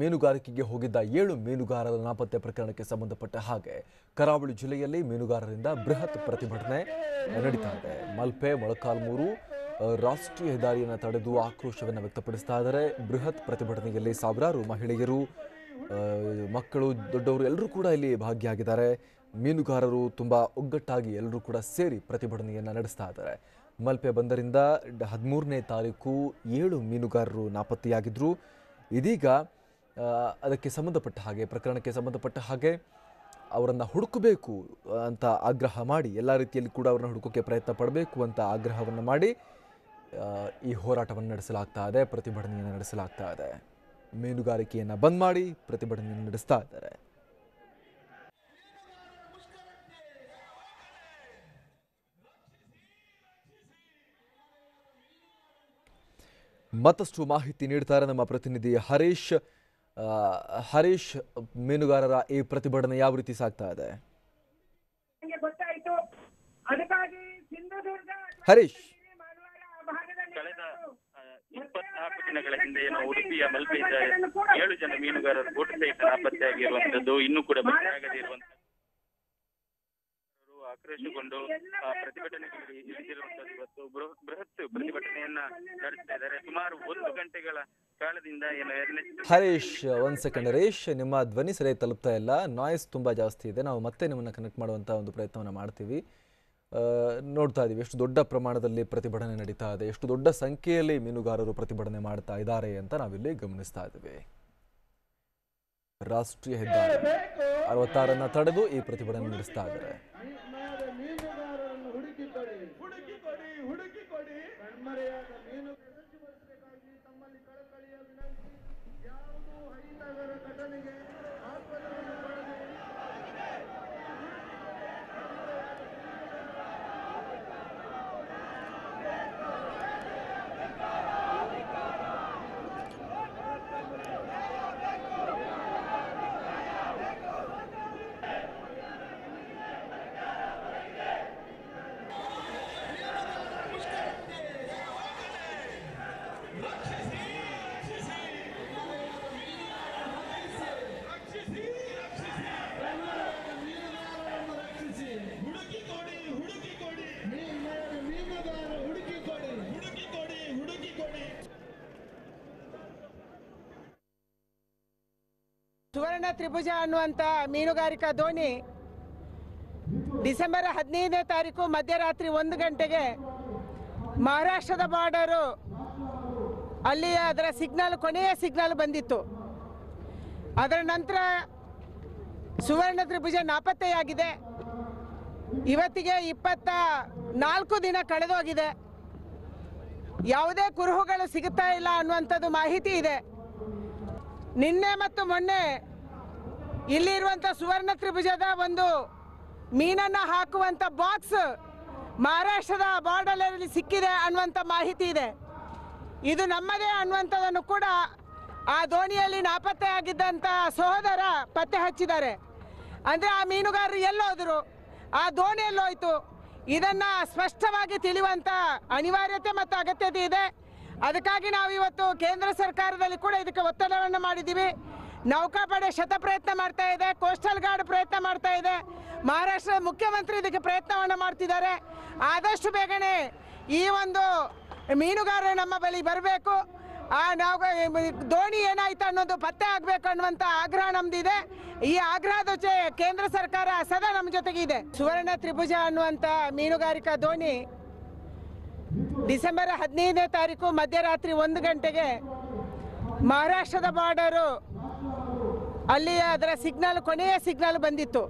ಮೀನುಗಾರಿಕೆಗೆ ಹೋಗಿದ್ದ 7 ಮೀನುಗಾರರ ನಾಪತ್ತೆ ಪ್ರಕರಣಕ್ಕೆ ಸಂಬಂಧಪಟ್ಟ ಹಾಗೆ ಕರಾವಳಿ ಜಿಲ್ಲೆಯಲ್ಲಿ ಮೀನುಗಾರರಿಂದ ಬೃಹತ್ ಪ್ರತಿಭಟನೆ ನಡೀತಾ ಇದೆ. ಮಲ್ಪೆ ಮೊಳಕಾಲ್ಮೂರು ರಾಷ್ಟ್ರೀಯ ಹೆದ್ದಾರಿಯನ್ನು ತಡೆದು ಆಕ್ರೋಶವನ್ನು ವ್ಯಕ್ತಪಡಿಸ್ತಾ ಇದ್ದಾರೆ. ಬೃಹತ್ ಪ್ರತಿಭಟನೆಯಲ್ಲಿ ಸಾವಿರಾರು ಮಹಿಳೆಯರು, ಮಕ್ಕಳು, ದೊಡ್ಡವರು ಎಲ್ಲರೂ ಕೂಡ ಇಲ್ಲಿ ಭಾಗಿಯಾಗಿದ್ದಾರೆ. ಮೀನುಗಾರರು ತುಂಬಾ ಒಗ್ಗಟ್ಟಾಗಿ ಎಲ್ಲರೂ ಕೂಡ ಸೇರಿ ಪ್ರತಿಭಟನೆಯನ್ನು ನಡೆಸ್ತಾ ಇದ್ದಾರೆ. ಮಲ್ಪೆ ಬಂದರಿಂದ 13ನೇ ತಾರೀಕು 7 ಮೀನುಗಾರರು ನಾಪತ್ತೆಯಾಗಿದ್ದರು. ಇದೀಗ ಅದಕ್ಕೆ ಸಂಬಂಧಪಟ್ಟ ಹಾಗೆ ಪ್ರಕರಣಕ್ಕೆ ಸಂಬಂಧಪಟ್ಟ ಹಾಗೆ ಅವರನ್ನು ಹುಡುಕಬೇಕು ಅಂತ ಆಗ್ರಹ ಮಾಡಿ, ಎಲ್ಲ ರೀತಿಯಲ್ಲಿ ಕೂಡ ಅವರನ್ನು ಹುಡುಕೋಕ್ಕೆ ಪ್ರಯತ್ನ ಪಡಬೇಕು ಅಂತ ಆಗ್ರಹವನ್ನು ಮಾಡಿ ಈ ಹೋರಾಟವನ್ನು ನಡೆಸಲಾಗ್ತಾ ಇದೆ, ಪ್ರತಿಭಟನೆಯನ್ನು ನಡೆಸಲಾಗ್ತಾ ಇದೆ. ಮೀನುಗಾರಿಕೆಯನ್ನು ಬಂದ್ ಮಾಡಿ ಪ್ರತಿಭಟನೆಯನ್ನು ನಡೆಸ್ತಾ ಇದ್ದಾರೆ. ಮತ್ತಷ್ಟು ಮಾಹಿತಿ ನೀಡ್ತಾರೆ ನಮ್ಮ ಪ್ರತಿನಿಧಿ ಹರೀಶ್. ಮೀನುಗಾರರ ಈ ಪ್ರತಿಭಟನೆ ಯಾವ ರೀತಿ ಸಾಗ್ತಾ ಇದೆ? ಹರೀಶ್, ಕಳೆದ 24 ದಿನಗಳ ಹಿಂದೆ ಏನು ಉಡುಪಿಯ ಮಲ್ಪೆಯಿಂದ 7 ಜನ ಮೀನುಗಾರರು ಬೋಟ್ ಸಹಿತ ನಾಪತ್ತೆಯಾಗಿರುವಂತದ್ದು, ಇನ್ನೂ ಕೂಡ ಪತ್ತೆಯಾಗದೇ ಇರುವಂತದ್ದು, ಆಕ್ರೋಶಗೊಂಡು ಪ್ರತಿಭಟನೆಗಳಿಗೆ ಇಳಿದಿರುವಂತದ್ದು. ಇವತ್ತು ಬೃಹತ್ ಪ್ರತಿಭಟನೆಯನ್ನ ನಡೆಸ್ತಾ ಇದ್ದಾರೆ. ಸುಮಾರು 1 ಗಂಟೆಗಳ ಕಾಲದಿಂದ ಹರೀಶ್, ಒಂದ್ ಸೆಕೆಂಡ್ ಹರೀಶ್, ನಿಮ್ಮ ಧ್ವನಿ ಸರಿಯಾಗಿ ತಲುಪ್ತಾ ಇಲ್ಲ, ನಾಯ್ಸ್ ತುಂಬಾ ಜಾಸ್ತಿ ಇದೆ. ನಾವು ಮತ್ತೆ ನಿಮ್ಮನ್ನ ಕನೆಕ್ಟ್ ಮಾಡುವಂತ ಒಂದು ಪ್ರಯತ್ನವನ್ನ ಮಾಡ್ತೀವಿ. ನೋಡ್ತಾ ಇದೀವಿ ಎಷ್ಟು ದೊಡ್ಡ ಪ್ರಮಾಣದಲ್ಲಿ ಪ್ರತಿಭಟನೆ ನಡೀತಾ ಇದೆ, ಎಷ್ಟು ದೊಡ್ಡ ಸಂಖ್ಯೆಯಲ್ಲಿ ಮೀನುಗಾರರು ಪ್ರತಿಭಟನೆ ಮಾಡ್ತಾ ಇದ್ದಾರೆ ಅಂತ ನಾವಿಲ್ಲಿ ಗಮನಿಸ್ತಾ ಇದ್ದೀವಿ. ರಾಷ್ಟ್ರೀಯ ಹೆದ್ದಾರಿ 66 ತಡೆದು ಈ ಪ್ರತಿಭಟನೆ ನಡೆಸ್ತಾ ಇದ್ದಾರೆ. ಸುವರ್ಣ ತ್ರಿಭುಜ ಅನ್ನುವಂಥ ಮೀನುಗಾರಿಕಾ ದೋಣಿ ಡಿಸೆಂಬರ್ 15ನೇ ತಾರೀಕು ಮಧ್ಯರಾತ್ರಿ 1 ಗಂಟೆಗೆ ಮಹಾರಾಷ್ಟ್ರದ ಬಾರ್ಡರು ಅಲ್ಲಿ ಅದರ ಸಿಗ್ನಲ್, ಕೊನೆಯ ಸಿಗ್ನಲ್ ಬಂದಿತ್ತು. ಅದರ ನಂತರ ಸುವರ್ಣ ತ್ರಿಭುಜ ನಾಪತ್ತೆಯಾಗಿದೆ. ಇವತ್ತಿಗೆ 24 ದಿನ ಕಳೆದೋಗಿದೆ. ಯಾವುದೇ ಕುರುಹುಗಳು ಸಿಗುತ್ತಾ ಇಲ್ಲ ಅನ್ನುವಂಥದ್ದು ಮಾಹಿತಿ ಇದೆ. ನಿನ್ನೆ ಮತ್ತು ಮೊನ್ನೆ ಇಲ್ಲಿರುವಂಥ ಸುವರ್ಣ ತ್ರಿಭುಜದ ಒಂದು ಮೀನನ್ನು ಹಾಕುವಂಥ ಬಾಕ್ಸ್ ಮಹಾರಾಷ್ಟ್ರದ ಬಾರ್ಡರಲ್ಲಿ ಸಿಕ್ಕಿದೆ ಅನ್ನುವಂಥ ಮಾಹಿತಿ ಇದೆ. ಇದು ನಮ್ಮದೇ ಅನ್ನುವಂಥದ್ದನ್ನು ಕೂಡ ಆ ದೋಣಿಯಲ್ಲಿ ನಾಪತ್ತೆ ಆಗಿದ್ದಂಥ ಸಹೋದರ ಪತ್ತೆ ಹಚ್ಚಿದ್ದಾರೆ. ಅಂದರೆ ಆ ಮೀನುಗಾರರು ಎಲ್ಲೋದ್ರು, ಆ ದೋಣಿ ಎಲ್ಲೋಯ್ತು, ಇದನ್ನು ಸ್ಪಷ್ಟವಾಗಿ ತಿಳಿಯುವಂಥ ಅನಿವಾರ್ಯತೆ ಮತ್ತು ಅಗತ್ಯತೆ ಇದೆ. ಅದಕ್ಕಾಗಿ ನಾವು ಇವತ್ತು ಕೇಂದ್ರ ಸರ್ಕಾರದಲ್ಲಿ ಕೂಡ ಇದಕ್ಕೆ ಒತ್ತಡವನ್ನು ಮಾಡಿದ್ದೀವಿ. ನೌಕಾಪಡೆ ಪ್ರಯತ್ನ ಮಾಡ್ತಾ ಇದೆ, ಕೋಸ್ಟಲ್ ಗಾರ್ಡ್ ಪ್ರಯತ್ನ ಮಾಡ್ತಾ ಇದೆ, ಮಹಾರಾಷ್ಟ್ರದ ಮುಖ್ಯಮಂತ್ರಿ ಇದಕ್ಕೆ ಪ್ರಯತ್ನವನ್ನು ಮಾಡ್ತಿದ್ದಾರೆ. ಆದಷ್ಟು ಬೇಗನೆ ಈ ಒಂದು ಮೀನುಗಾರರು ನಮ್ಮ ಬಳಿ ಬರಬೇಕು, ಆ ನಾವು ದೋಣಿ ಏನಾಯ್ತು ಅನ್ನೋದು ಪತ್ತೆ ಆಗಬೇಕು ಅನ್ನುವಂಥ ಆಗ್ರಹ ನಮ್ದಿದೆ. ಈ ಆಗ್ರಹದ ಜೊತೆ ಕೇಂದ್ರ ಸರ್ಕಾರ ಸದಾ ನಮ್ಮ ಜೊತೆಗೆ ಇದೆ. ಸುವರ್ಣ ತ್ರಿಭುಜ ಅನ್ನುವಂಥ ಮೀನುಗಾರಿಕಾ ದೋಣಿ ಡಿಸೆಂಬರ್ 15ನೇ ತಾರೀಕು ಮಧ್ಯರಾತ್ರಿ 1 ಗಂಟೆಗೆ ಮಹಾರಾಷ್ಟ್ರದ ಬಾರ್ಡರು ಅಲ್ಲಿ ಅದರ ಸಿಗ್ನಲ್, ಕೊನೆಯ ಸಿಗ್ನಲ್ ಬಂದಿತ್ತು.